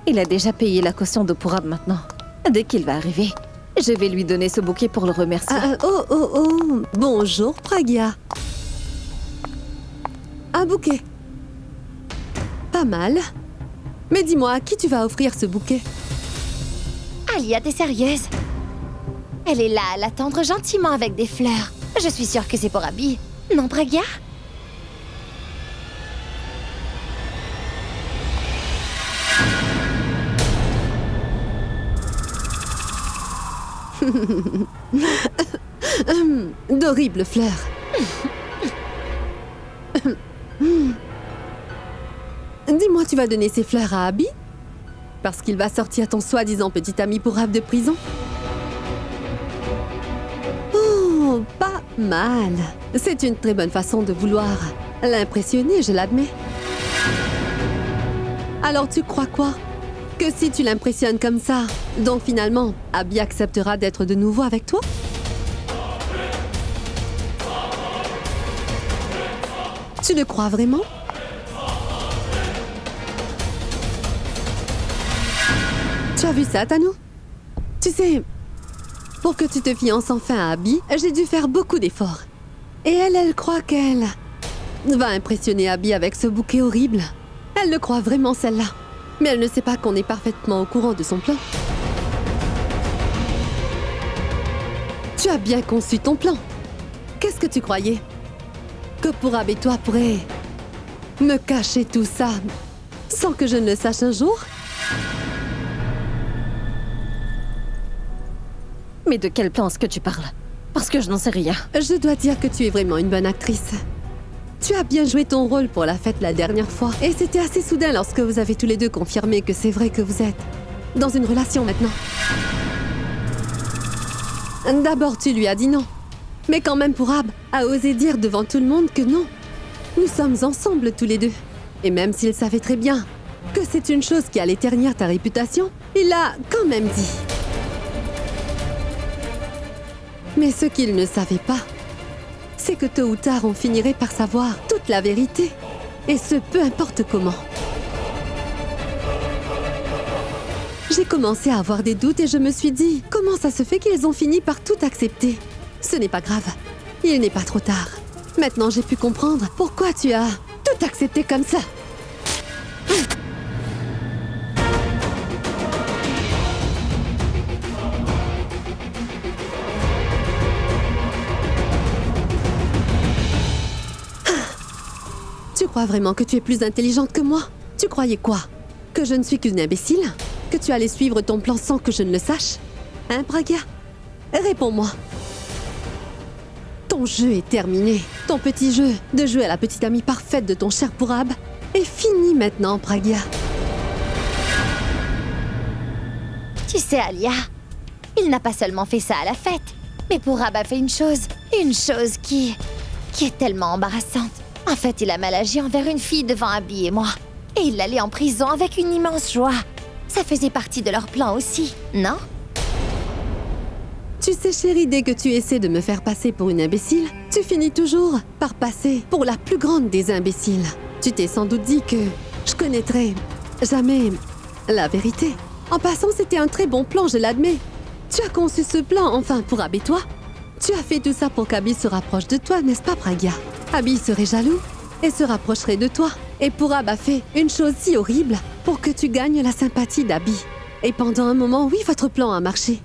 Il a déjà payé la caution de Purab maintenant. Dès qu'il va arriver, je vais lui donner ce bouquet pour le remercier. Oh. Bonjour, Pragya. Un bouquet. Pas mal. Mais dis-moi, à qui tu vas offrir ce bouquet? Alia, t'es sérieuse? Elle est là à l'attendre gentiment avec des fleurs. Je suis sûre que c'est pour Abby. Non, Pragya? D'horribles fleurs. Dis-moi, tu vas donner ces fleurs à Abby? Parce qu'il va sortir ton soi-disant petit ami Purab de prison? Oh, pas mal. C'est une très bonne façon de vouloir l'impressionner, je l'admets. Alors tu crois quoi? Que si tu l'impressionnes comme ça, donc finalement, Abby acceptera d'être de nouveau avec toi? Tu le crois vraiment? Tu as vu ça, Tanou? Tu sais, pour que tu te fiances enfin à Abby, j'ai dû faire beaucoup d'efforts. Et elle croit qu'elle va impressionner Abby avec ce bouquet horrible. Elle le croit vraiment, celle-là. Mais elle ne sait pas qu'on est parfaitement au courant de son plan. Tu as bien conçu ton plan. Qu'est-ce que tu croyais? Que Purab et toi pourraient me cacher tout ça sans que je ne le sache un jour? Mais de quel plan est-ce que tu parles? Parce que je n'en sais rien. Je dois dire que tu es vraiment une bonne actrice. Tu as bien joué ton rôle pour la fête la dernière fois. Et c'était assez soudain lorsque vous avez tous les deux confirmé que c'est vrai que vous êtes dans une relation maintenant. D'abord, tu lui as dit non. Mais quand même, Purab a osé dire devant tout le monde que non. Nous sommes ensemble tous les deux. Et même s'il savait très bien que c'est une chose qui allait ternir ta réputation, il l'a quand même dit. Mais ce qu'il ne savait pas, c'est que tôt ou tard, on finirait par savoir toute la vérité. Et ce, peu importe comment. J'ai commencé à avoir des doutes et je me suis dit, comment ça se fait qu'ils ont fini par tout accepter? Ce n'est pas grave. Il n'est pas trop tard. Maintenant, j'ai pu comprendre pourquoi tu as tout accepté comme ça. Tu crois vraiment que tu es plus intelligente que moi? Tu croyais quoi? Que je ne suis qu'une imbécile? Que tu allais suivre ton plan sans que je ne le sache? Hein, Pragya? Réponds-moi. Ton jeu est terminé. Ton petit jeu de jouer à la petite amie parfaite de ton cher Purab est fini maintenant, Pragya. Tu sais, Alia, il n'a pas seulement fait ça à la fête, mais Purab a fait une chose qui est tellement embarrassante. En fait, il a mal agi envers une fille devant Abby et moi. Et il l'allait en prison avec une immense joie. Ça faisait partie de leur plan aussi, non? Tu sais, chérie, dès que tu essaies de me faire passer pour une imbécile, tu finis toujours par passer pour la plus grande des imbéciles. Tu t'es sans doute dit que je connaîtrais jamais la vérité. En passant, c'était un très bon plan, je l'admets. Tu as conçu ce plan, enfin, pour Abby et toi. Tu as fait tout ça pour qu'Abby se rapproche de toi, n'est-ce pas, Pragya? Abby serait jaloux et se rapprocherait de toi. Et Purab a fait une chose si horrible pour que tu gagnes la sympathie d'Abby. Et pendant un moment, oui, votre plan a marché.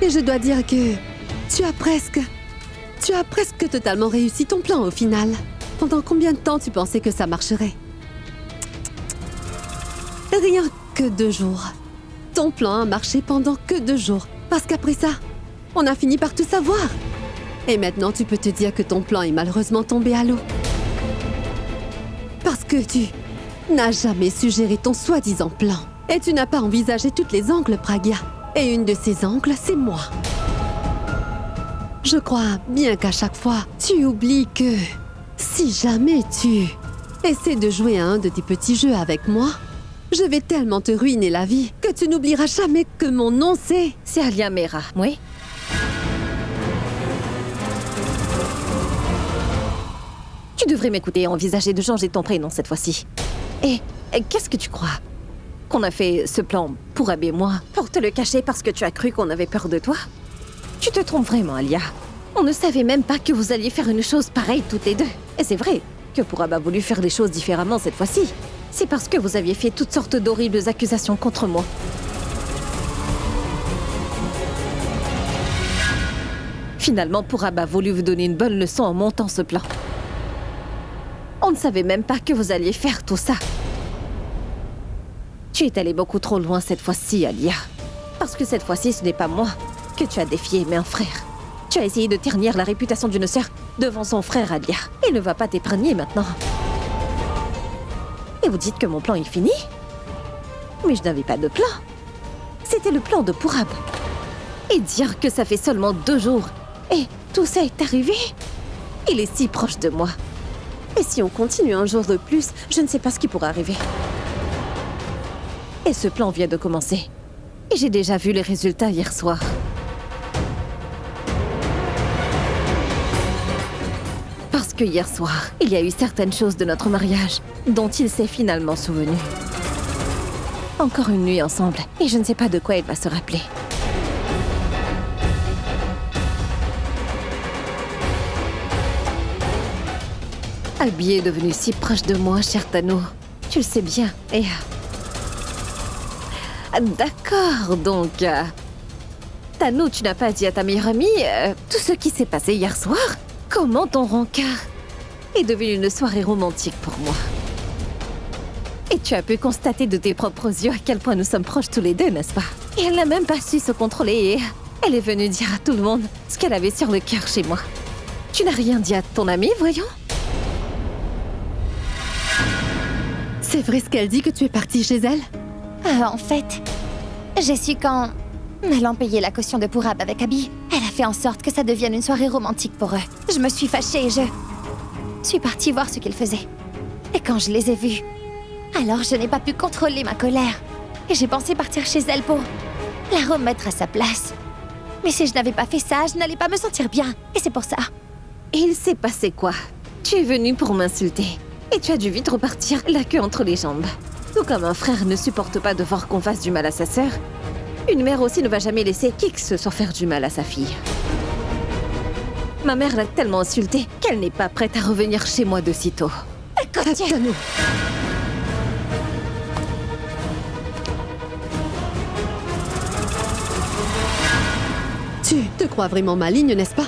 Et je dois dire que tu as presque totalement réussi ton plan au final. Pendant combien de temps tu pensais que ça marcherait? Rien que 2 jours. Ton plan a marché pendant que 2 jours. Parce qu'après ça, on a fini par tout savoir. Et maintenant, tu peux te dire que ton plan est malheureusement tombé à l'eau. Parce que tu n'as jamais suggéré ton soi-disant plan. Et tu n'as pas envisagé toutes les angles, Pragya. Et une de ces angles, c'est moi. Je crois bien qu'à chaque fois, tu oublies que si jamais tu essaies de jouer à un de tes petits jeux avec moi, je vais tellement te ruiner la vie que tu n'oublieras jamais que mon nom c'est... C'est Alia Mera, oui? Tu devrais m'écouter et envisager de changer ton prénom cette fois-ci. Et qu'est-ce que tu crois? Qu'on a fait ce plan pour Abby et moi, pour te le cacher parce que tu as cru qu'on avait peur de toi? Tu te trompes vraiment, Alia. On ne savait même pas que vous alliez faire une chose pareille toutes les deux. Et c'est vrai que Pourab a voulu faire les choses différemment cette fois-ci. C'est parce que vous aviez fait toutes sortes d'horribles accusations contre moi. Finalement, Pourab a voulu vous donner une bonne leçon en montant ce plan. On ne savait même pas que vous alliez faire tout ça. Tu es allé beaucoup trop loin cette fois-ci, Alia. Parce que cette fois-ci, ce n'est pas moi que tu as défié, mais un frère. Tu as essayé de ternir la réputation d'une sœur devant son frère, Alia. Il ne va pas t'épargner maintenant. Et vous dites que mon plan est fini? Mais je n'avais pas de plan. C'était le plan de Pourab. Et dire que ça fait seulement 2 jours et tout ça est arrivé? Il est si proche de moi. Et si on continue un jour de plus, je ne sais pas ce qui pourra arriver. Et ce plan vient de commencer. Et j'ai déjà vu les résultats hier soir. Parce que hier soir, il y a eu certaines choses de notre mariage dont il s'est finalement souvenu. Encore une nuit ensemble, et je ne sais pas de quoi il va se rappeler. Abby est devenue si proche de moi, cher Tano. Tu le sais bien. Et... D'accord, donc... Tano, tu n'as pas dit à ta meilleure amie tout ce qui s'est passé hier soir? Comment ton rencard est devenu une soirée romantique pour moi? Et tu as pu constater de tes propres yeux à quel point nous sommes proches tous les deux, n'est-ce pas? Et elle n'a même pas su se contrôler et elle est venue dire à tout le monde ce qu'elle avait sur le cœur chez moi. Tu n'as rien dit à ton amie, voyons? C'est vrai ce qu'elle dit que tu es partie chez elle? En fait, j'ai su qu'en allant payer la caution de Pourab avec Abby, elle a fait en sorte que ça devienne une soirée romantique pour eux. Je me suis fâchée et je suis partie voir ce qu'ils faisaient. Et quand je les ai vus, alors je n'ai pas pu contrôler ma colère. Et j'ai pensé partir chez elle pour la remettre à sa place. Mais si je n'avais pas fait ça, je n'allais pas me sentir bien. Et c'est pour ça. Et il s'est passé quoi? Tu es venu pour m'insulter. Et tu as dû vite repartir la queue entre les jambes. Tout comme un frère ne supporte pas de voir qu'on fasse du mal à sa sœur, une mère aussi ne va jamais laisser qui que ce soit faire du mal à sa fille. Ma mère l'a tellement insultée qu'elle n'est pas prête à revenir chez moi de sitôt. Tano. Tu te crois vraiment maligne, n'est-ce pas?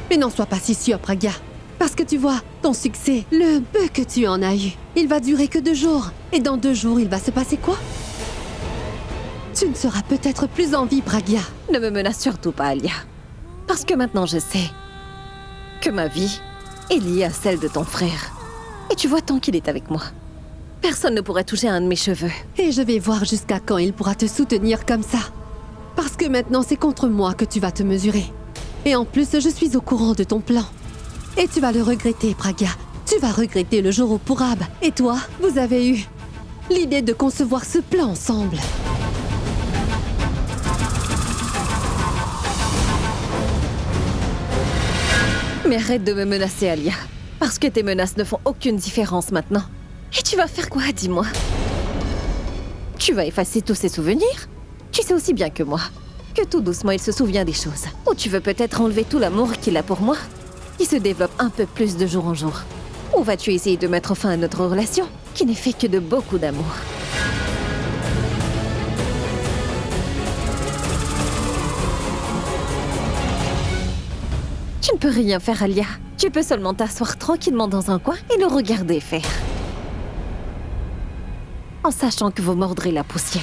Mais n'en sois pas si sûre, Pragya. Parce que tu vois, ton succès, le peu que tu en as eu, il va durer que 2 jours. Et dans 2 jours, il va se passer quoi? Tu ne seras peut-être plus en vie, Pragya. Ne me menace surtout pas, Alia. Parce que maintenant je sais que ma vie est liée à celle de ton frère. Et tu vois, tant qu'il est avec moi, personne ne pourrait toucher un de mes cheveux. Et je vais voir jusqu'à quand il pourra te soutenir comme ça. Parce que maintenant, c'est contre moi que tu vas te mesurer. Et en plus, je suis au courant de ton plan. Et tu vas le regretter, Pragya. Tu vas regretter le jour où Pourab et toi, vous avez eu l'idée de concevoir ce plan ensemble. Mais arrête de me menacer, Alia. Parce que tes menaces ne font aucune différence maintenant. Et tu vas faire quoi, dis-moi? Tu vas effacer tous ces souvenirs? Tu sais aussi bien que moi que tout doucement il se souvient des choses. Ou tu veux peut-être enlever tout l'amour qu'il a pour moi, qui se développe un peu plus de jour en jour. Ou vas-tu essayer de mettre fin à notre relation, qui n'est faite que de beaucoup d'amour? Tu ne peux rien faire, Alia. Tu peux seulement t'asseoir tranquillement dans un coin et nous regarder faire. En sachant que vous mordrez la poussière.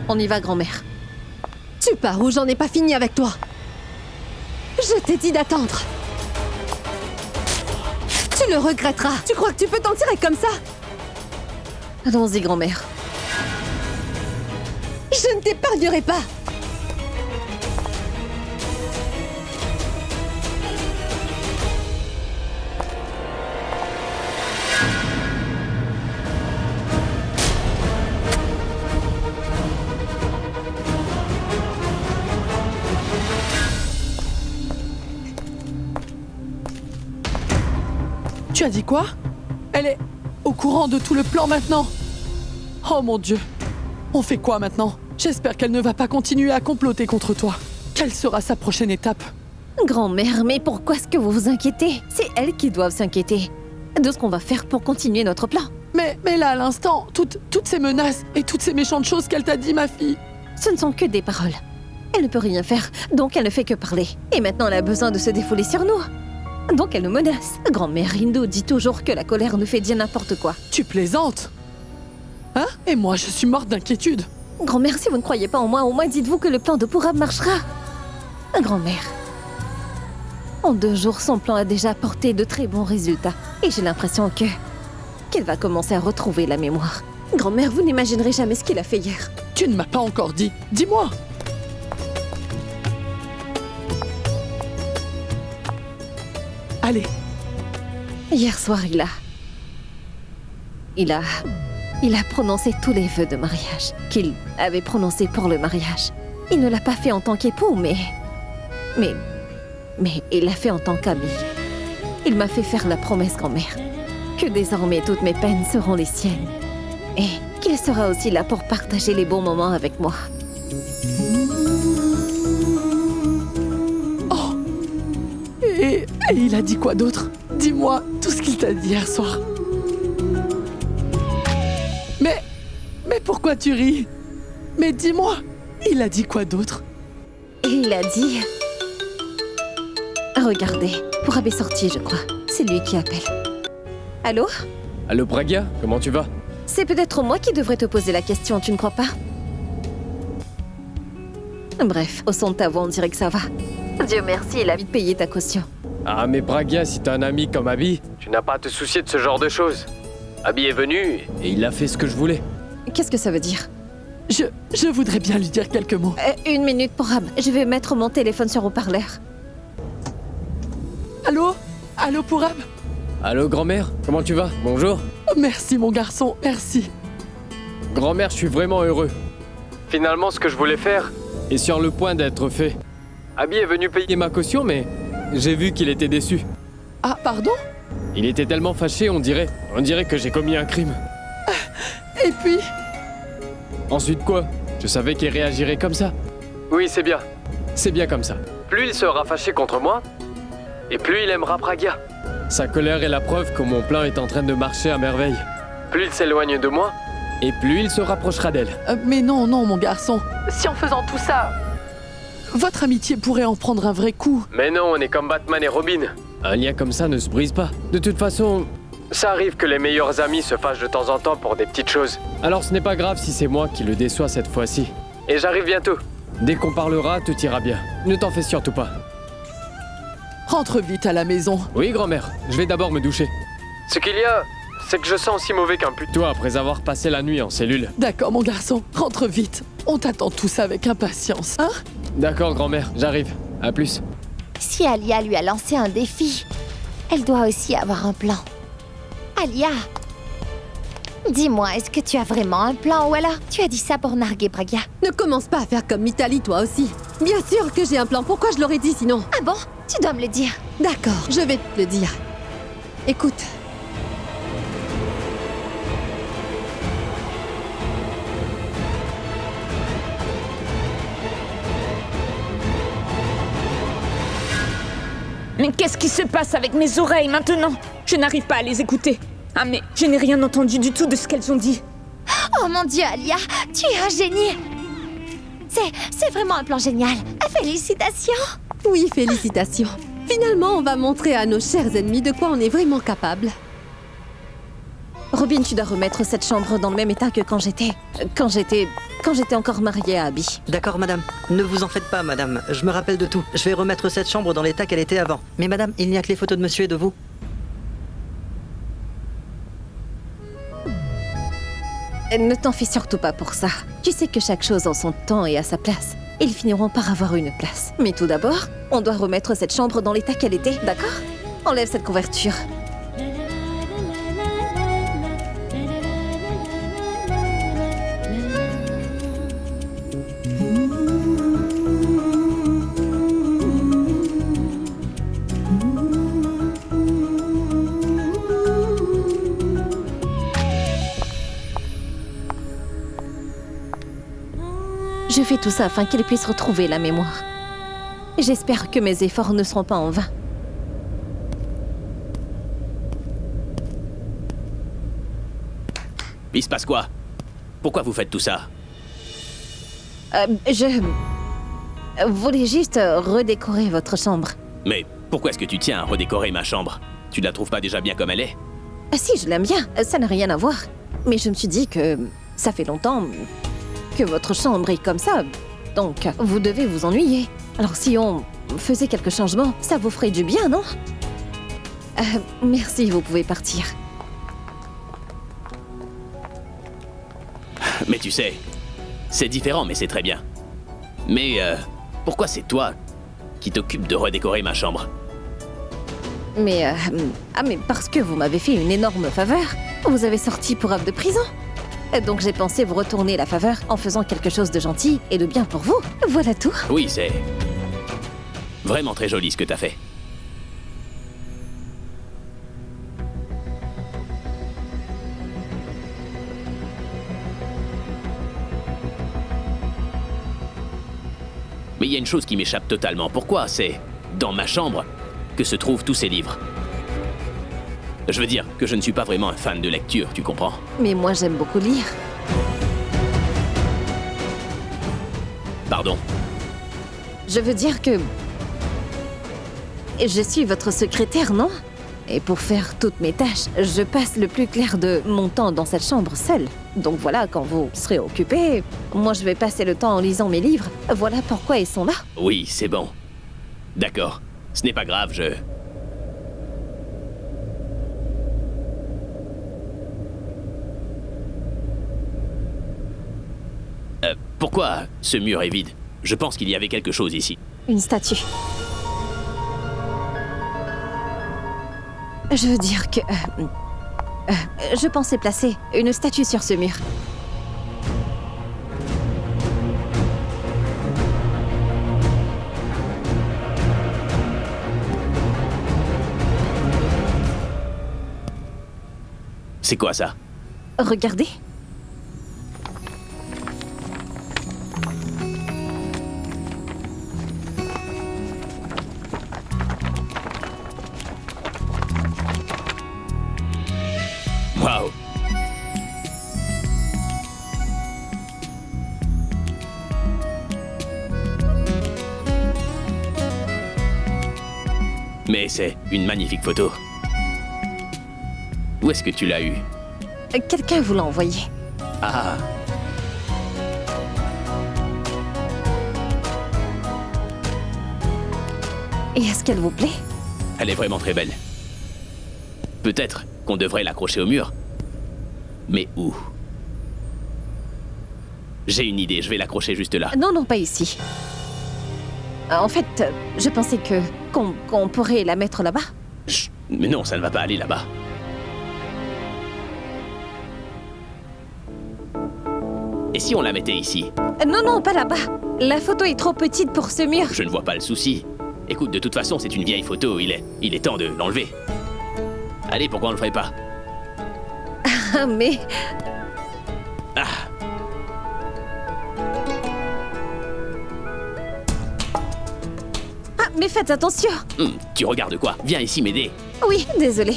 On y va, grand-mère. Tu pars ou j'en ai pas fini avec toi. Je t'ai dit d'attendre. Tu le regretteras. Tu crois que tu peux t'en tirer comme ça? Allons-y, grand-mère. Je ne t'épargnerai pas. Tu as dit quoi? Elle est au courant de tout le plan maintenant. Oh mon Dieu. On fait quoi maintenant? J'espère qu'elle ne va pas continuer à comploter contre toi. Quelle sera sa prochaine étape? Grand-mère, mais pourquoi est-ce que vous vous inquiétez? C'est elles qui doivent s'inquiéter de ce qu'on va faire pour continuer notre plan. Mais là, à l'instant, toutes ces menaces et toutes ces méchantes choses qu'elle t'a dit, ma fille. Ce ne sont que des paroles. Elle ne peut rien faire, donc elle ne fait que parler. Et maintenant, elle a besoin de se défouler sur nous. Donc elle nous menace. Grand-mère Indo dit toujours que la colère nous fait dire n'importe quoi. Tu plaisantes? Hein? Et moi, je suis morte d'inquiétude. Grand-mère, si vous ne croyez pas en moi, au moins dites-vous que le plan de Purab marchera. Grand-mère. En 2 jours, son plan a déjà apporté de très bons résultats. Et j'ai l'impression qu'elle va commencer à retrouver la mémoire. Grand-mère, vous n'imaginerez jamais ce qu'il a fait hier. Tu ne m'as pas encore dit. Dis-moi. Allez. Hier soir, il a prononcé tous les vœux de mariage qu'il avait prononcés pour le mariage. Il ne l'a pas fait en tant qu'époux, mais il l'a fait en tant qu'ami. Il m'a fait faire la promesse, grand-mère, que désormais toutes mes peines seront les siennes. Et qu'il sera aussi là pour partager les bons moments avec moi. Oh. Et il a dit quoi d'autre? Dis-moi tout ce qu'il t'a dit hier soir. Mais pourquoi tu ris? Mais dis-moi, il a dit quoi d'autre? Il a dit... Regardez, Purab est sorti, je crois. C'est lui qui appelle. Allô? Allô Pragya, comment tu vas? C'est peut-être moi qui devrais te poser la question, tu ne crois pas? Bref, au son de ta voix, on dirait que ça va. Dieu merci, il a vite payé ta caution. Ah mais Pragya, si t'as un ami comme Abby, tu n'as pas à te soucier de ce genre de choses. Abby est venu et il a fait ce que je voulais. Qu'est-ce que ça veut dire? Je voudrais bien lui dire quelques mots. 1 minute, Purab. Je vais mettre mon téléphone sur haut-parleur. Allô? Allô, Purab? Allô grand-mère, comment tu vas? Bonjour. Merci, mon garçon, merci. Grand-mère, je suis vraiment heureux. Finalement, ce que je voulais faire est sur le point d'être fait. Abby est venu payer ma caution, mais j'ai vu qu'il était déçu. Ah, pardon? Il était tellement fâché, on dirait que j'ai commis un crime. Et puis? Ensuite quoi? Je savais qu'il réagirait comme ça. Oui, c'est bien. C'est bien comme ça. Plus il sera fâché contre moi, et plus il aimera Pragya. Sa colère est la preuve que mon plan est en train de marcher à merveille. Plus il s'éloigne de moi, et plus il se rapprochera d'elle. Mais non, mon garçon. Si en faisant tout ça, votre amitié pourrait en prendre un vrai coup. Mais non, on est comme Batman et Robin. Un lien comme ça ne se brise pas. De toute façon, ça arrive que les meilleurs amis se fâchent de temps en temps pour des petites choses. Alors ce n'est pas grave si c'est moi qui le déçois cette fois-ci. Et j'arrive bientôt. Dès qu'on parlera, tout ira bien. Ne t'en fais surtout pas. Rentre vite à la maison. Oui, grand-mère, je vais d'abord me doucher. Ce qu'il y a, c'est que je sens aussi mauvais qu'un putois après avoir passé la nuit en cellule. D'accord, mon garçon, rentre vite. On t'attend tous avec impatience, hein? D'accord, grand-mère, j'arrive. À plus. Si Alia lui a lancé un défi, elle doit aussi avoir un plan. Alia, dis-moi, est-ce que tu as vraiment un plan ou alors tu as dit ça pour narguer Pragya? Ne commence pas à faire comme Mitali, toi aussi. Bien sûr que j'ai un plan, pourquoi je l'aurais dit sinon? Ah bon? Tu dois me le dire. D'accord, je vais te le dire. Écoute. Mais qu'est-ce qui se passe avec mes oreilles maintenant? Je n'arrive pas à les écouter. Ah mais je n'ai rien entendu du tout de ce qu'elles ont dit. Oh mon Dieu, Alia, tu es un génie. C'est vraiment un plan génial. Félicitations. Oui, félicitations. Finalement, on va montrer à nos chers ennemis de quoi on est vraiment capable. Robin, tu dois remettre cette chambre dans le même état que quand j'étais encore mariée à Abby. D'accord, madame. Ne vous en faites pas, madame. Je me rappelle de tout. Je vais remettre cette chambre dans l'état qu'elle était avant. Mais madame, il n'y a que les photos de monsieur et de vous. Ne t'en fais surtout pas pour ça. Tu sais que chaque chose en son temps et à sa place. Ils finiront par avoir une place. Mais tout d'abord, on doit remettre cette chambre dans l'état qu'elle était, d'accord? Enlève cette couverture. Je fais tout ça afin qu'elle puisse retrouver la mémoire. J'espère que mes efforts ne seront pas en vain. Il se passe quoi? Pourquoi vous faites tout ça? Je voulais juste redécorer votre chambre. Mais pourquoi est-ce que tu tiens à redécorer ma chambre? Tu ne la trouves pas déjà bien comme elle est? Si, je l'aime bien, ça n'a rien à voir. Mais je me suis dit que ça fait longtemps que votre chambre est comme ça. Donc, vous devez vous ennuyer. Alors si on faisait quelques changements, ça vous ferait du bien, non? Merci, vous pouvez partir. Mais tu sais, c'est différent, mais c'est très bien. Mais pourquoi c'est toi qui t'occupes de redécorer ma chambre? Mais mais parce que vous m'avez fait une énorme faveur. Vous avez sorti pour œuvre de prison. Donc j'ai pensé vous retourner la faveur en faisant quelque chose de gentil et de bien pour vous. Voilà tout. Oui, c'est vraiment très joli ce que t'as fait. Mais il y a une chose qui m'échappe totalement. Pourquoi c'est dans ma chambre que se trouvent tous ces livres? Je veux dire que je ne suis pas vraiment un fan de lecture, tu comprends? Mais moi j'aime beaucoup lire. Pardon? Je veux dire que... je suis votre secrétaire, non? Et pour faire toutes mes tâches, je passe le plus clair de mon temps dans cette chambre seule. Donc voilà, quand vous serez occupé, moi je vais passer le temps en lisant mes livres. Voilà pourquoi ils sont là. Oui, c'est bon. D'accord. Ce n'est pas grave, je... Pourquoi ce mur est vide? Je pense qu'il y avait quelque chose ici. Une statue. Je veux dire que... je pensais placer une statue sur ce mur. C'est quoi ça? Regardez. Waouh! Mais c'est une magnifique photo. Où est-ce que tu l'as eue? Quelqu'un vous l'a envoyé. Ah! Et est-ce qu'elle vous plaît? Elle est vraiment très belle. Peut-être qu'on devrait l'accrocher au mur. Mais où? J'ai une idée, je vais l'accrocher juste là. Non, non, pas ici. En fait, je pensais qu'on pourrait la mettre là-bas. Chut, mais non, ça ne va pas aller là-bas. Et si on la mettait ici? Non, non, pas là-bas. La photo est trop petite pour ce mur. Je ne vois pas le souci. Écoute, de toute façon, c'est une vieille photo, il est temps de l'enlever. Allez, pourquoi on le ferait pas? Ah, mais... Ah! Ah, mais faites attention. Tu regardes quoi? Viens ici m'aider. Oui, désolé.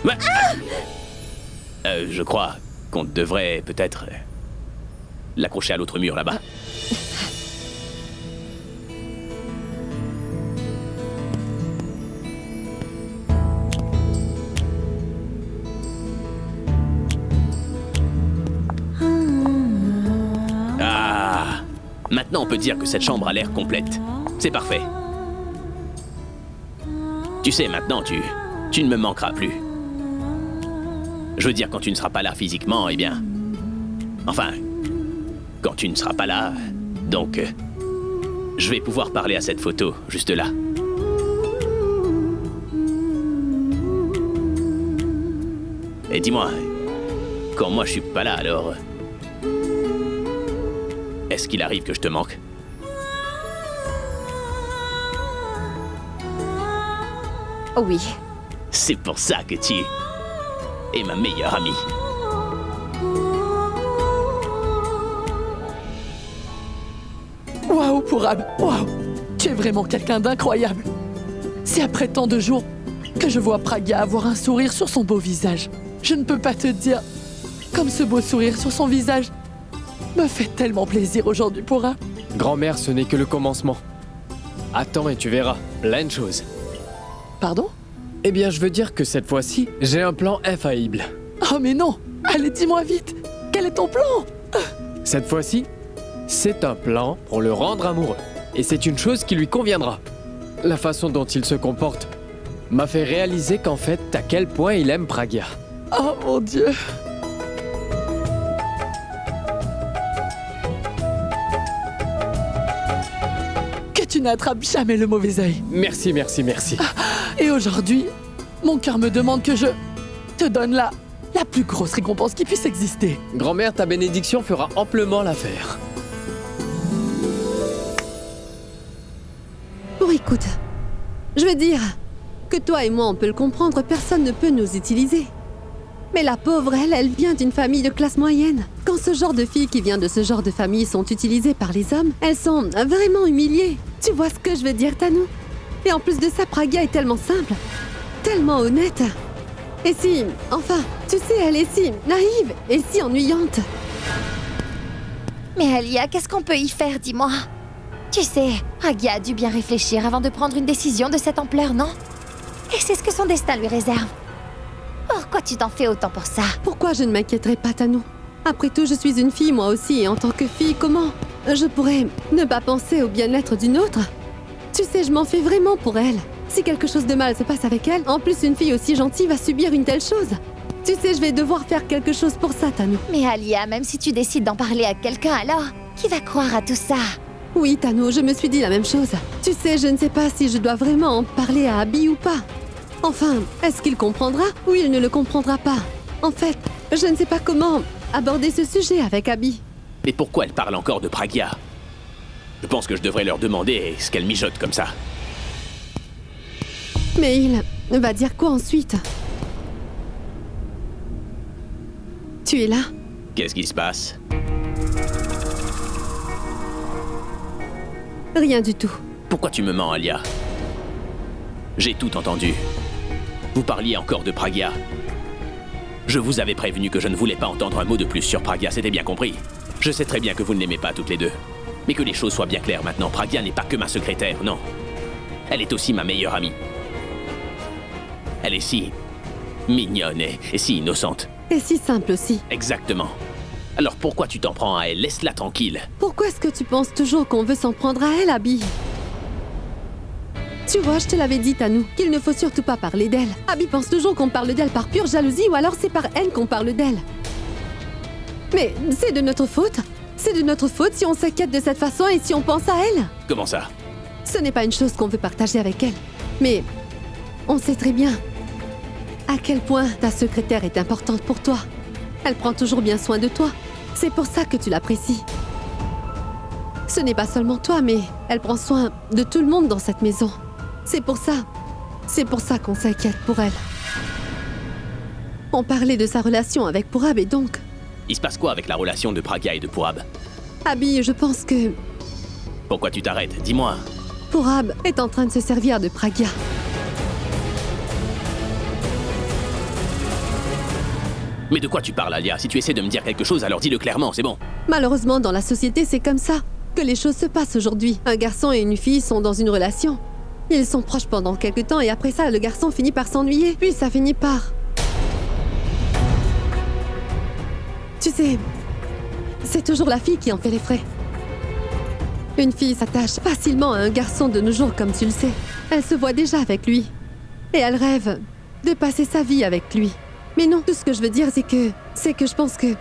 Ouais. Je crois qu'on devrait peut-être l'accrocher à l'autre mur là-bas. Ah! Maintenant, on peut dire que cette chambre a l'air complète. C'est parfait. Tu sais, maintenant, tu ne me manqueras plus. Je veux dire, quand tu ne seras pas là physiquement, eh bien... Enfin, quand tu ne seras pas là, donc... je vais pouvoir parler à cette photo, juste là. Et dis-moi, quand moi je suis pas là, alors... est-ce qu'il arrive que je te manque? Oui. C'est pour ça que tu... et ma meilleure amie. Waouh, Purab, waouh! Tu es vraiment quelqu'un d'incroyable. C'est après tant de jours que je vois Pragya avoir un sourire sur son beau visage. Je ne peux pas te dire comme ce beau sourire sur son visage me fait tellement plaisir aujourd'hui, Purab. Grand-mère, ce n'est que le commencement. Attends et tu verras, plein de choses. Pardon? Eh bien, je veux dire que cette fois-ci, j'ai un plan infaillible. Oh mais non! Allez, dis-moi vite! Quel est ton plan? Cette fois-ci, c'est un plan pour le rendre amoureux. Et c'est une chose qui lui conviendra. La façon dont il se comporte m'a fait réaliser qu'en fait, à quel point il aime Pragya. Oh mon Dieu! Que tu n'attrapes jamais le mauvais œil. Merci, merci, merci. Et aujourd'hui, mon cœur me demande que je te donne la plus grosse récompense qui puisse exister. Grand-mère, ta bénédiction fera amplement l'affaire. Bon, écoute, je veux dire que toi et moi, on peut le comprendre, personne ne peut nous utiliser. Mais la pauvre, elle vient d'une famille de classe moyenne. Quand ce genre de filles qui vient de ce genre de famille sont utilisées par les hommes, elles sont vraiment humiliées. Tu vois ce que je veux dire, Tanou? Et en plus de ça, Pragya est tellement simple, tellement honnête. Et si, enfin, tu sais, elle est si naïve et si ennuyante. Mais Alia, qu'est-ce qu'on peut y faire, dis-moi? Tu sais, Pragya a dû bien réfléchir avant de prendre une décision de cette ampleur, non? Et c'est ce que son destin lui réserve. Pourquoi tu t'en fais autant pour ça? Pourquoi je ne m'inquiéterais pas, Tanou? Après tout, je suis une fille, moi aussi, et en tant que fille, comment je pourrais ne pas penser au bien-être d'une autre? Tu sais, je m'en fais vraiment pour elle. Si quelque chose de mal se passe avec elle, en plus une fille aussi gentille va subir une telle chose. Tu sais, je vais devoir faire quelque chose pour ça, Tanou. Mais Alia, même si tu décides d'en parler à quelqu'un, alors, qui va croire à tout ça? Oui, Tanou, je me suis dit la même chose. Tu sais, je ne sais pas si je dois vraiment en parler à Abby ou pas. Enfin, est-ce qu'il comprendra ou il ne le comprendra pas? En fait, je ne sais pas comment aborder ce sujet avec Abby. Mais pourquoi elle parle encore de Pragya? Je pense que je devrais leur demander ce qu'elle mijote comme ça. Mais il va dire quoi ensuite? Tu es là? Qu'est-ce qui se passe? Rien du tout. Pourquoi tu me mens, Alia? J'ai tout entendu. Vous parliez encore de Pragya. Je vous avais prévenu que je ne voulais pas entendre un mot de plus sur Pragya, c'était bien compris. Je sais très bien que vous ne l'aimez pas toutes les deux. Mais que les choses soient bien claires maintenant, Pragya n'est pas que ma secrétaire, non. Elle est aussi ma meilleure amie. Elle est si mignonne et si innocente. Et si simple aussi. Exactement. Alors pourquoi tu t'en prends à elle? Laisse-la tranquille. Pourquoi est-ce que tu penses toujours qu'on veut s'en prendre à elle, Abby? Tu vois, je te l'avais dit, Tanou, qu'il ne faut surtout pas parler d'elle. Abby pense toujours qu'on parle d'elle par pure jalousie ou alors c'est par haine qu'on parle d'elle. Mais c'est de notre faute. C'est de notre faute si on s'inquiète de cette façon et si on pense à elle. Comment ça? Ce n'est pas une chose qu'on veut partager avec elle. Mais on sait très bien à quel point ta secrétaire est importante pour toi. Elle prend toujours bien soin de toi. C'est pour ça que tu l'apprécies. Ce n'est pas seulement toi, mais elle prend soin de tout le monde dans cette maison. C'est pour ça qu'on s'inquiète pour elle. On parlait de sa relation avec Purab et donc... Il se passe quoi avec la relation de Pragya et de Purab? Abby, je pense que Pourquoi tu t'arrêtes? Dis-moi. Purab est en train de se servir de Pragya. Mais de quoi tu parles, Alia? Si tu essaies de me dire quelque chose, alors dis-le clairement, c'est bon. Malheureusement, dans la société, c'est comme ça que les choses se passent aujourd'hui. Un garçon et une fille sont dans une relation. Ils sont proches pendant quelque temps et après ça, le garçon finit par s'ennuyer. Puis ça finit par... Tu sais, c'est toujours la fille qui en fait les frais. Une fille s'attache facilement à un garçon de nos jours, comme tu le sais. Elle se voit déjà avec lui. Et elle rêve de passer sa vie avec lui. Mais non, tout ce que je veux dire, c'est que je pense que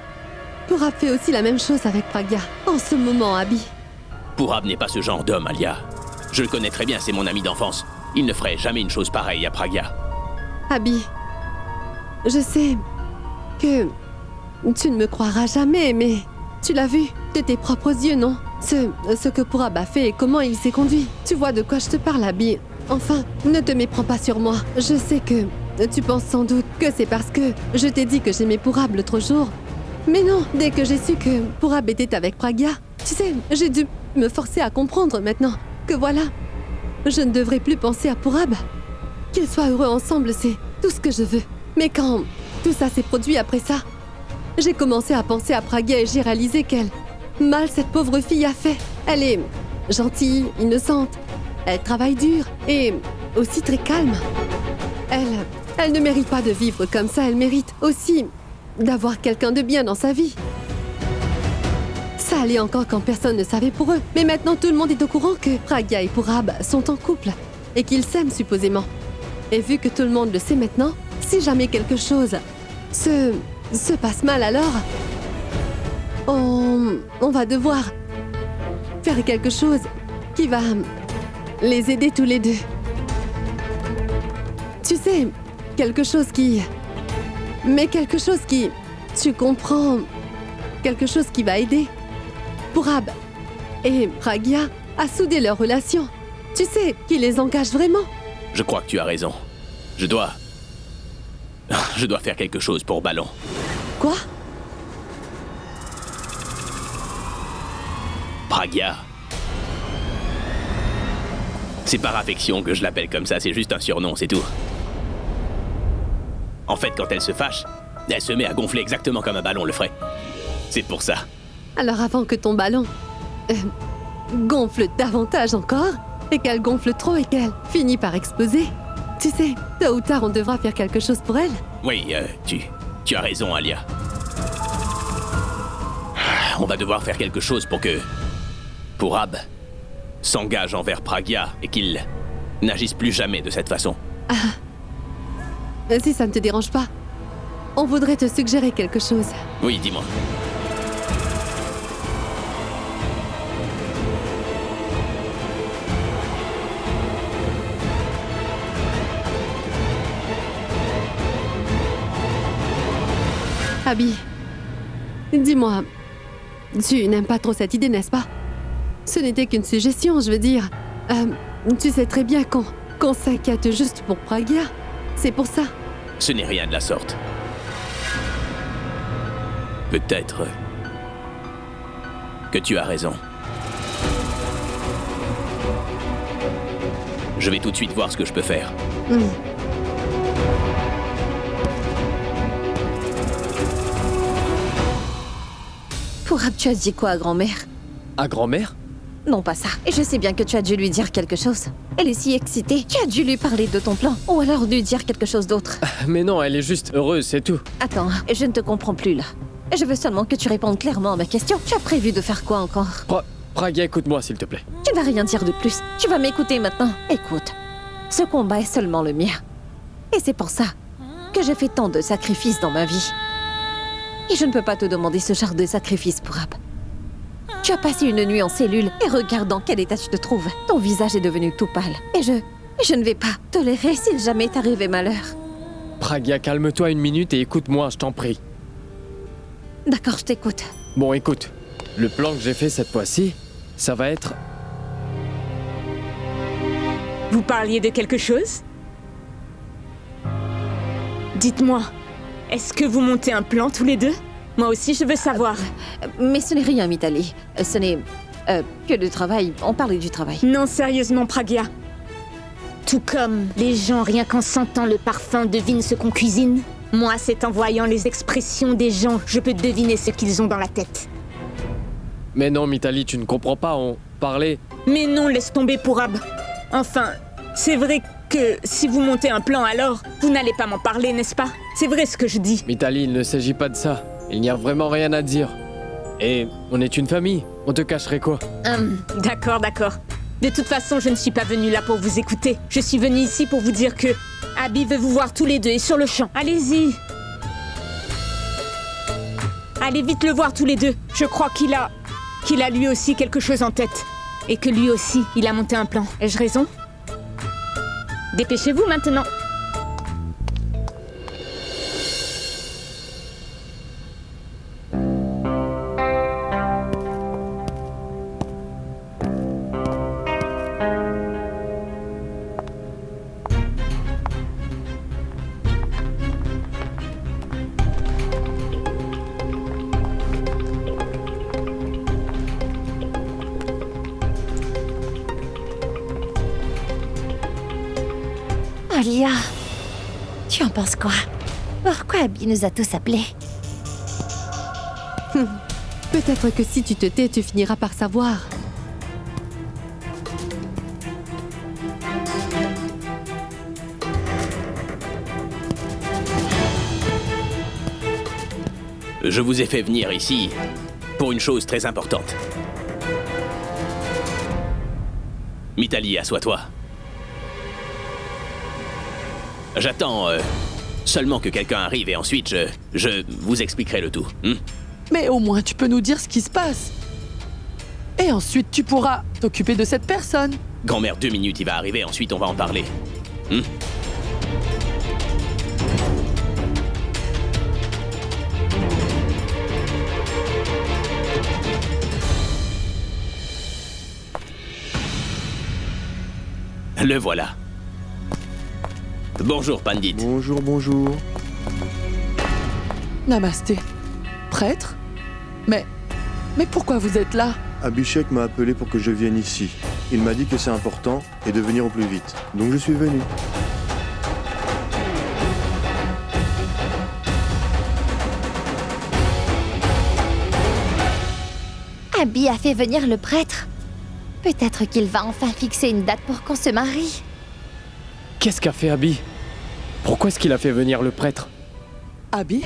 Purab fait aussi la même chose avec Pragya. En ce moment, Abby. Purab n'est pas ce genre d'homme, Alia. Je le connais très bien, c'est mon ami d'enfance. Il ne ferait jamais une chose pareille à Pragya. Abby, je sais que tu ne me croiras jamais, mais tu l'as vu de tes propres yeux, non? Ce que Purab a fait et comment il s'est conduit. Tu vois de quoi je te parle, Abby. Enfin, ne te méprends pas sur moi. Je sais que Tu penses sans doute que c'est parce que je t'ai dit que j'aimais Purab l'autre jour. Mais non, dès que j'ai su que Purab était avec Pragya, tu sais, j'ai dû me forcer à comprendre maintenant que voilà, je ne devrais plus penser à Purab. Qu'ils soient heureux ensemble, c'est tout ce que je veux. Mais quand tout ça s'est produit après ça, j'ai commencé à penser à Pragya et j'ai réalisé quel mal cette pauvre fille a fait. Elle est gentille, innocente, elle travaille dur et aussi très calme. Elle ne mérite pas de vivre comme ça, elle mérite aussi d'avoir quelqu'un de bien dans sa vie. Ça allait encore quand personne ne savait pour eux, mais maintenant tout le monde est au courant que Pragya et Purab sont en couple et qu'ils s'aiment supposément. Et vu que tout le monde le sait maintenant, si jamais quelque chose se passe mal alors, on va devoir faire quelque chose qui va les aider tous les deux. Tu sais, quelque chose qui... Tu comprends... Quelque chose qui va aider Purab et Pragya à souder leur relation. Tu sais, qui les engage vraiment. Je crois que tu as raison. Je dois faire quelque chose pour Ballon. Quoi? Pragya. C'est par affection que je l'appelle comme ça, c'est juste un surnom, c'est tout. En fait, quand elle se fâche, elle se met à gonfler exactement comme un ballon le ferait. C'est pour ça. Alors avant que ton ballon gonfle davantage encore, et qu'elle gonfle trop et qu'elle finit par exploser, tu sais, tôt ou tard on devra faire quelque chose pour elle. Oui, tu as raison, Alia. On va devoir faire quelque chose pour que Purab s'engage envers Pragya et qu'il n'agisse plus jamais de cette façon. Si ça ne te dérange pas, on voudrait te suggérer quelque chose. Oui, dis-moi. Abby, dis-moi, tu n'aimes pas trop cette idée, n'est-ce pas? Ce n'était qu'une suggestion, je veux dire. Tu sais très bien qu'on s'inquiète juste pour Pragya. C'est pour ça. Ce n'est rien de la sorte. Peut-être que tu as raison. Je vais tout de suite voir ce que je peux faire. Purab, tu as dit quoi à grand-mère? À grand-mère? Non, pas ça. Et je sais bien que tu as dû lui dire quelque chose. Elle est si excitée. Tu as dû lui parler de ton plan. Ou alors lui dire quelque chose d'autre. Mais non, elle est juste heureuse, c'est tout. Attends, je ne te comprends plus là. Je veux seulement que tu répondes clairement à ma question. Tu as prévu de faire quoi encore? Pragya, écoute-moi, s'il te plaît. Tu ne vas rien dire de plus. Tu vas m'écouter maintenant. Écoute, ce combat est seulement le mien. Et c'est pour ça que j'ai fait tant de sacrifices dans ma vie. Et je ne peux pas te demander ce genre de sacrifice, Purab. Tu as passé une nuit en cellule et regarde dans quel état tu te trouves. Ton visage est devenu tout pâle. Et je ne vais pas tolérer s'il jamais t'arrivait malheur. Pragya, calme-toi une minute et écoute-moi, je t'en prie. D'accord, je t'écoute. Bon, écoute, le plan que j'ai fait cette fois-ci, ça va être... Vous parliez de quelque chose? Dites-moi, est-ce que vous montez un plan tous les deux? Moi aussi, je veux savoir. Mais ce n'est rien, Mitali. Ce n'est que du travail. On parlait du travail. Non, sérieusement, Pragya. Tout comme les gens, rien qu'en sentant le parfum, devinent ce qu'on cuisine. Moi, c'est en voyant les expressions des gens, je peux deviner ce qu'ils ont dans la tête. Mais non, Mitali, tu ne comprends pas, on parlait... Mais non, laisse tomber, Purab. Enfin, c'est vrai que si vous montez un plan alors, vous n'allez pas m'en parler, n'est-ce pas? C'est vrai ce que je dis. Mitali, il ne s'agit pas de ça. Il n'y a vraiment rien à dire. Et on est une famille. On te cacherait quoi? D'accord, d'accord. De toute façon, je ne suis pas venue là pour vous écouter. Je suis venue ici pour vous dire que Abby veut vous voir tous les deux et sur le champ. Allez-y. Allez vite le voir tous les deux. Je crois qu'il a lui aussi quelque chose en tête. Et que lui aussi, il a monté un plan. Ai-je raison? Dépêchez-vous maintenant. Alia, tu en penses quoi? Pourquoi Abby nous a tous appelés? Peut-être que si tu te tais, tu finiras par savoir. Je vous ai fait venir ici pour une chose très importante. Mitali, assois-toi. J'attends seulement que quelqu'un arrive et ensuite je vous expliquerai le tout. Mais au moins, tu peux nous dire ce qui se passe. Et ensuite, tu pourras t'occuper de cette personne. Grand-mère, 2 minutes, il va arriver, ensuite on va en parler. Le voilà. Bonjour, Pandit. Bonjour, bonjour. Namasté. Prêtre? Mais pourquoi vous êtes là? Abhishek m'a appelé pour que je vienne ici. Il m'a dit que c'est important et de venir au plus vite. Donc je suis venu. Abby a fait venir le prêtre. Peut-être qu'il va enfin fixer une date pour qu'on se marie. Qu'est-ce qu'a fait Abby? Pourquoi est-ce qu'il a fait venir le prêtre? Abby?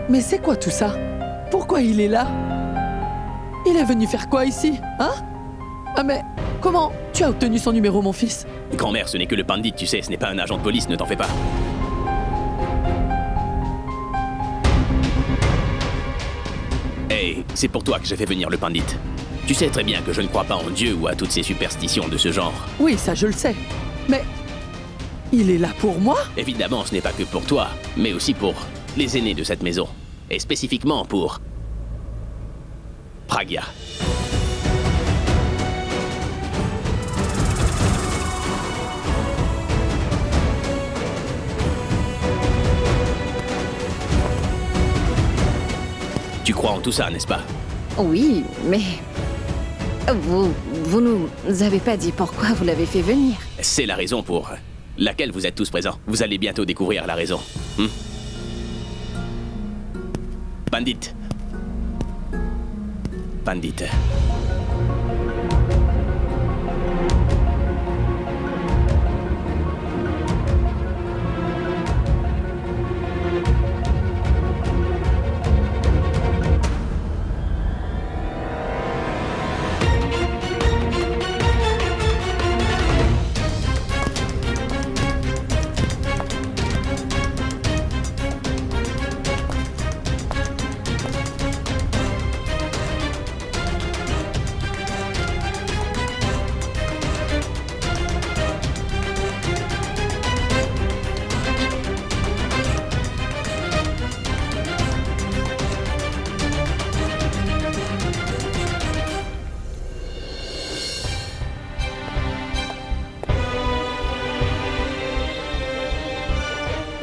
Mais c'est quoi tout ça? Pourquoi il est là? Il est venu faire quoi ici, hein? Ah mais, comment tu as obtenu son numéro, mon fils? Grand-mère, ce n'est que le Pandit, tu sais, ce n'est pas un agent de police, ne t'en fais pas. Hey, c'est pour toi que j'ai fait venir le Pandit. Tu sais très bien que je ne crois pas en Dieu ou à toutes ces superstitions de ce genre. Oui, ça je le sais. Mais il est là pour moi? Évidemment, ce n'est pas que pour toi, mais aussi pour les aînés de cette maison. Et spécifiquement pour Pragya. Tu crois en tout ça, n'est-ce pas? Oui, mais... Vous nous avez pas dit pourquoi vous l'avez fait venir. C'est la raison pour laquelle vous êtes tous présents. Vous allez bientôt découvrir la raison. Pandit. Pandit.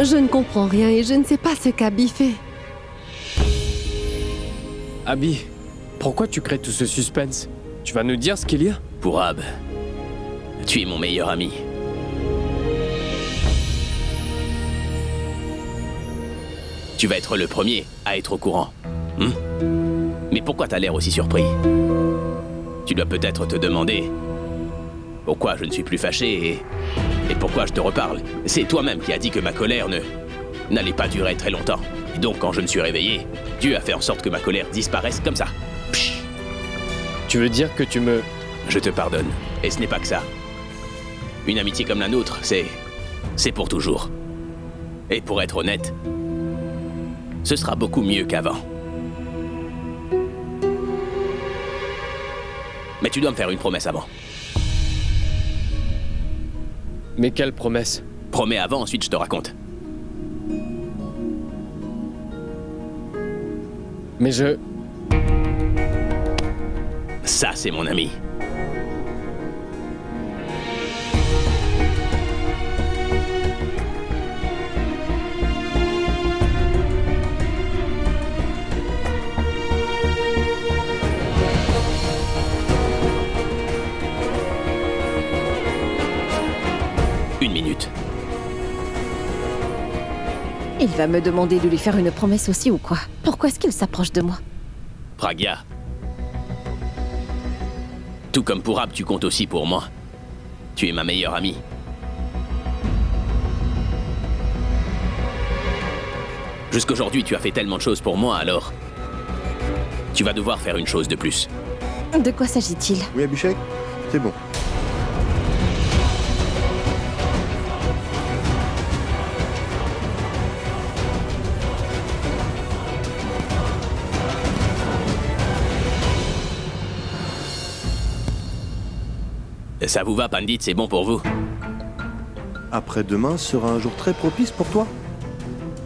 Je ne comprends rien et je ne sais pas ce qu'Abby fait. Abby, pourquoi tu crées tout ce suspense? Tu vas nous dire ce qu'il y a? Pourab, tu es mon meilleur ami. Tu vas être le premier à être au courant. Mais pourquoi t'as l'air aussi surpris? Tu dois peut-être te demander pourquoi je ne suis plus fâché et pourquoi je te reparle. C'est toi-même qui as dit que ma colère n'allait pas durer très longtemps. Donc quand je me suis réveillé, Dieu a fait en sorte que ma colère disparaisse comme ça. Psh. Tu veux dire que tu me... Je te pardonne. Et ce n'est pas que ça. Une amitié comme la nôtre, c'est pour toujours. Et pour être honnête, ce sera beaucoup mieux qu'avant. Mais tu dois me faire une promesse avant. Mais quelle promesse? Promets avant, ensuite je te raconte. Mais je... Ça, c'est mon ami. 1 minute. Il va me demander de lui faire une promesse aussi ou quoi? Pourquoi est-ce qu'il s'approche de moi? Pragya. Tout comme Purab, tu comptes aussi pour moi. Tu es ma meilleure amie. Jusqu'aujourd'hui, tu as fait tellement de choses pour moi, alors... Tu vas devoir faire une chose de plus. De quoi s'agit-il? Oui, Abhishek? C'est bon. Ça vous va, Pandit? C'est bon pour vous? Après-demain sera un jour très propice pour toi.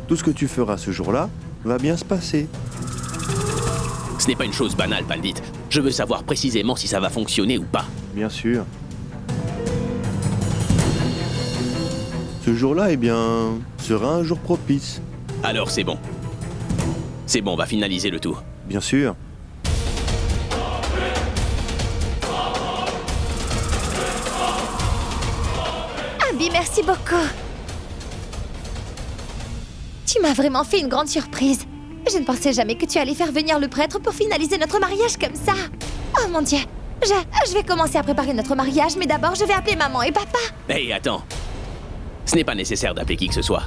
Tout ce que tu feras ce jour-là va bien se passer. Ce n'est pas une chose banale, Pandit. Je veux savoir précisément si ça va fonctionner ou pas. Bien sûr. Ce jour-là, eh bien, sera un jour propice. Alors c'est bon. C'est bon, on va finaliser le tout. Bien sûr. Abby, merci beaucoup. Tu m'as vraiment fait une grande surprise. Je ne pensais jamais que tu allais faire venir le prêtre pour finaliser notre mariage comme ça. Oh mon Dieu. Je vais commencer à préparer notre mariage, mais d'abord je vais appeler maman et papa. Hey, attends. Ce n'est pas nécessaire d'appeler qui que ce soit.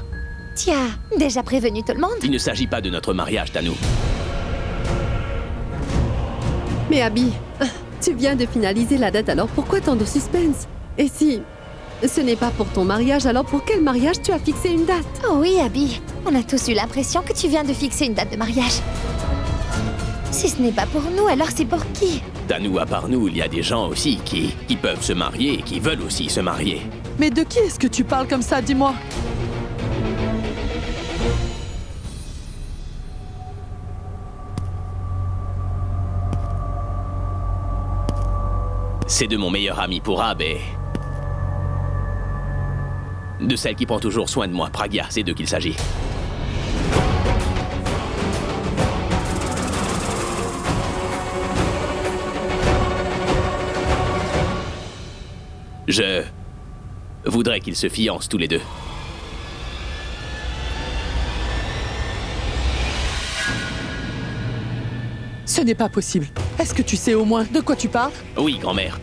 Tu as déjà prévenu tout le monde? Il ne s'agit pas de notre mariage, Tanu. Mais Abby, tu viens de finaliser la date, alors pourquoi tant de suspense? Et si ce n'est pas pour ton mariage, alors pour quel mariage tu as fixé une date? Oh oui, Abby. On a tous eu l'impression que tu viens de fixer une date de mariage. Si ce n'est pas pour nous, alors c'est pour qui? Tanu, à part nous, il y a des gens aussi qui peuvent se marier et qui veulent aussi se marier. Mais de qui est-ce que tu parles comme ça, dis-moi? C'est de mon meilleur ami Purab et... de celle qui prend toujours soin de moi, Pragya, c'est d'eux qu'il s'agit. Je voudrais qu'ils se fiancent tous les deux. Ce n'est pas possible. Est-ce que tu sais au moins de quoi tu parles? Oui, grand-mère.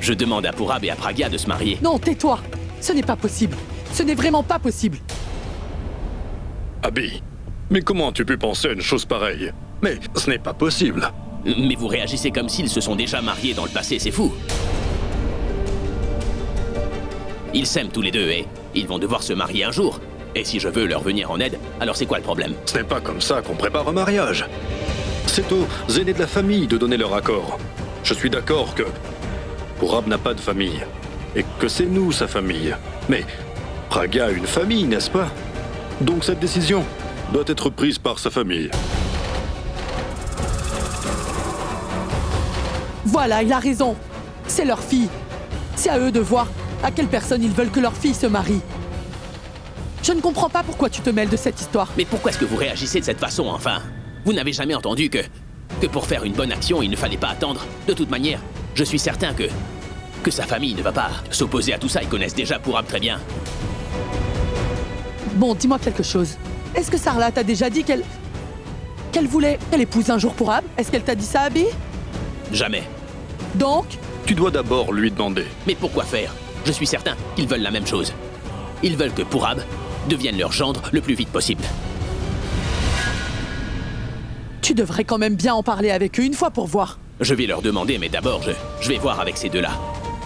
Je demande à Purab et à Pragya de se marier. Non, tais-toi. Ce n'est pas possible. Ce n'est vraiment pas possible. Abby, mais comment tu peux penser à une chose pareille? Mais ce n'est pas possible. Mais vous réagissez comme s'ils se sont déjà mariés dans le passé, c'est fou. Ils s'aiment tous les deux et ils vont devoir se marier un jour. Et si je veux leur venir en aide, alors c'est quoi le problème? Ce n'est pas comme ça qu'on prépare un mariage. C'est aux aînés de la famille de donner leur accord. Je suis d'accord que Purab n'a pas de famille et que c'est nous sa famille. Mais Pragya a une famille, n'est-ce pas? Donc cette décision doit être prise par sa famille. Voilà, il a raison. C'est leur fille. C'est à eux de voir à quelle personne ils veulent que leur fille se marie. Je ne comprends pas pourquoi tu te mêles de cette histoire. Mais pourquoi est-ce que vous réagissez de cette façon, enfin? Vous n'avez jamais entendu que pour faire une bonne action, il ne fallait pas attendre. De toute manière, je suis certain que sa famille ne va pas s'opposer à tout ça. Ils connaissent déjà Purab très bien. Bon, dis-moi quelque chose. Est-ce que Sarla t'a déjà dit qu'elle voulait qu'elle épouse un jour Purab? Est-ce qu'elle t'a dit ça, Abby? Jamais. Donc? Tu dois d'abord lui demander. Mais pourquoi faire? Je suis certain qu'ils veulent la même chose. Ils veulent que Purab devienne leur gendre le plus vite possible. Tu devrais quand même bien en parler avec eux une fois pour voir. Je vais leur demander, mais d'abord, je vais voir avec ces deux-là.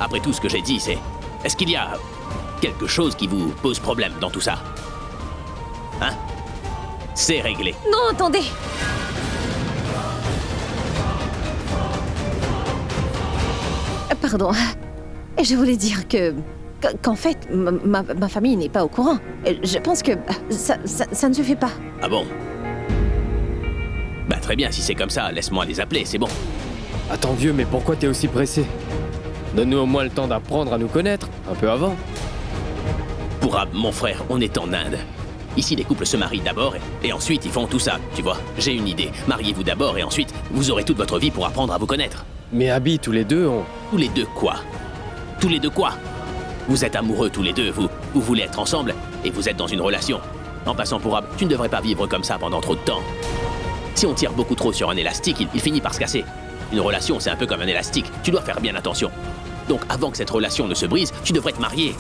Après tout ce que j'ai dit, c'est... Est-ce qu'il y a quelque chose qui vous pose problème dans tout ça? Hein? C'est réglé. Non, attendez! Pardon. Je voulais dire qu'en fait, ma famille n'est pas au courant. Je pense que ça ne se fait pas. Ah bon? Bah très bien, si c'est comme ça, laisse-moi les appeler, c'est bon. Attends vieux, mais pourquoi t'es aussi pressé? Donne-nous au moins le temps d'apprendre à nous connaître, un peu avant. Purab, mon frère, on est en Inde. Ici, les couples se marient d'abord et ensuite ils font tout ça, tu vois. J'ai une idée. Mariez-vous d'abord et ensuite, vous aurez toute votre vie pour apprendre à vous connaître. Mais Abby, tous les deux, Tous les deux quoi? Tous les deux quoi? Vous êtes amoureux tous les deux, vous voulez être ensemble, et vous êtes dans une relation. En passant pour Ab, tu ne devrais pas vivre comme ça pendant trop de temps. Si on tire beaucoup trop sur un élastique, il finit par se casser. Une relation, c'est un peu comme un élastique, tu dois faire bien attention. Donc avant que cette relation ne se brise, tu devrais te marier.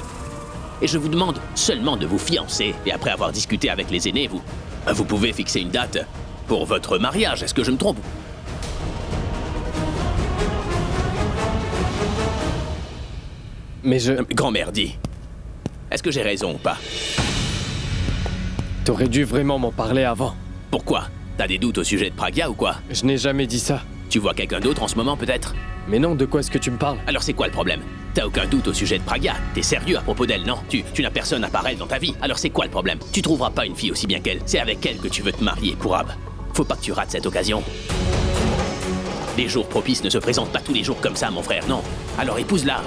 Et je vous demande seulement de vous fiancer, et après avoir discuté avec les aînés, vous pouvez fixer une date pour votre mariage, est-ce que je me trompe? Mais je... Grand-mère, dis. Est-ce que j'ai raison ou pas? T'aurais dû vraiment m'en parler avant. Pourquoi? T'as des doutes au sujet de Pragya ou quoi? Je n'ai jamais dit ça. Tu vois quelqu'un d'autre en ce moment peut-être? Mais non, de quoi est-ce que tu me parles? Alors c'est quoi le problème? T'as aucun doute au sujet de Pragya? T'es sérieux à propos d'elle, non? Tu n'as personne à part elle dans ta vie. Alors c'est quoi le problème? Tu trouveras pas une fille aussi bien qu'elle. C'est avec elle que tu veux te marier, Purab. Faut pas que tu rates cette occasion. Les jours propices ne se présentent pas tous les jours comme ça, mon frère, non. Alors épouse-la.